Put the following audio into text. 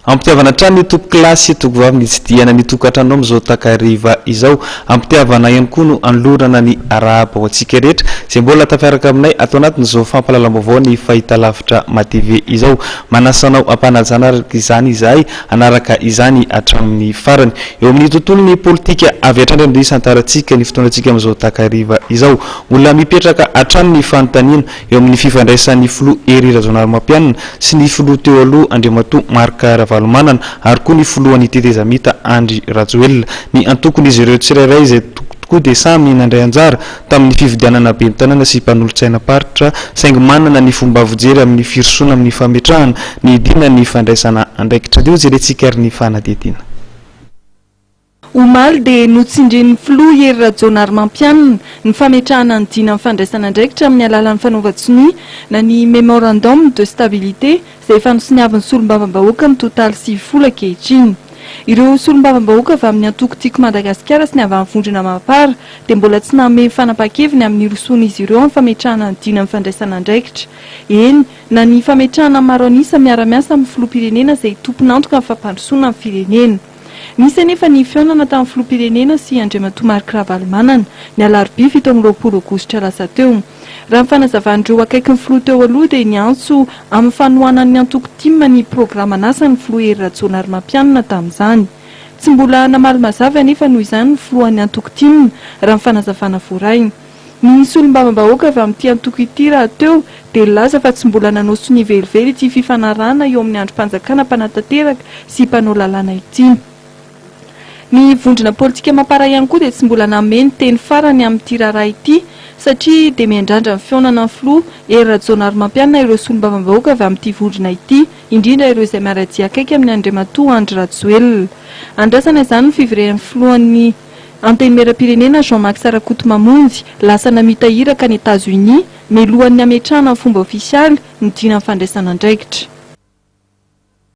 Ampitiavana trano itoko klasy itoko vavy nitsidiana nitoko atrano amizao takariva izao ampitiavana ihany koa no anlorana ny arahaba ho antsika rehetra izay mbola tafiaraka aminay atao anatin'izao fampahalalam-baovao ny fahitalavitra matv izao manasanao ampanajana araka izany izahay anaraka izany hatramin'ny farany eo amin'ny tontolon'ny politika avy hatrany amin'ny isantarantsika ny fotoanantsika amizao takariva izao olona mipetraka hatrany ny fanontaniana eo amin'ny fifandraisan'ny filoha Hery Rajaonarimampianina sy ny filoha teo aloha Andriamatoa Marc Ravalomanana ary koa ny filohan'ny tetezamita Andry Rajoelina ny antokony izy ireo tsirairay izay tokoa dia samy nandray anjara tamin'ny fividianana be tanàna sy mpanolotsaina paritra saingy manana ny fomba fijery amin'ny firosoana amin'ny fametrahana ny idina ny fandraisana andraikitra io jerentsika ary ny fanadihadiana. Omaly dia notsindrin'ny filoha Hery Rajaonarimampianina ny fametrahana ny dina amin'ny fandraisana andraikitra amin'ny alalan'ny fanaova-tsonia na ny memorandum de stabilité izay efa nosoniavin'ny solombavam-bahoaka amin'ny totaly 9 ankehitriny. Ireo solombavam-bahoaka avy amin'ny antoko tiako Madagasikara sy ny avy amin'ny vondrona Mampara dia mbola tsy nanome fanapa-keviny amin'ny rosoan'izy ireo amin'ny fametrahana ny dina amin'ny fandraisana andraikitra. Eny, na ny fametrahana maro anisa miara-miasa amin'ny filoham-pirenena izay tompon'antoka amin'ny fampandrosoana amin'ny firenena. Nisy anefa ny fihaonana tamin'ny filoham-pirenena sy Andriamatoa Marc Ravalomanana ny alarobia 7 Aogositra lasa teo. Raha ny fanazavan'ireo akaikin'ny filoha teo aloha dia ny antso amin'ny fanohanan'ny antoko timma ny programa nasan'ny filoha Hery Rajaonarimampianina tamin'izany. Tsy mbola namaly mazava anefa noho izany ny filohan'ny antoko timma raha ny fanazavana voaray. Ny solombavam-bahoaka avy amin'ity antoko ity raha teo dia laza fa tsy mbola nanao sonia velively ity fifanarahana eo amin'ny androm-panjakana mpanatanteraka sy mpanao lalàna ity. Ny vondrona politika Mampara ihany koa dia tsy mbola nameny teny farany amin'ity raharaha ity satria dia miandrandra ny fihaonana ny filoha Hery Rajaonarimampianina ireo solombavam-bahoaka avy amin'ity vondrona ity indrindra ireo izay miara-dia akaiky amin'ny Andriamatoa Andry Rajoelina. Andrasana izany ny fiverenan'ny filohan'ny antenimieram-pirenena Jean-Marc Sarakotomamonjy lasa namita hiraka ny États-Unis mialohan'ny ametrahana ny fomba ofisialy ny dina amin'ny fandraisana andraikitra.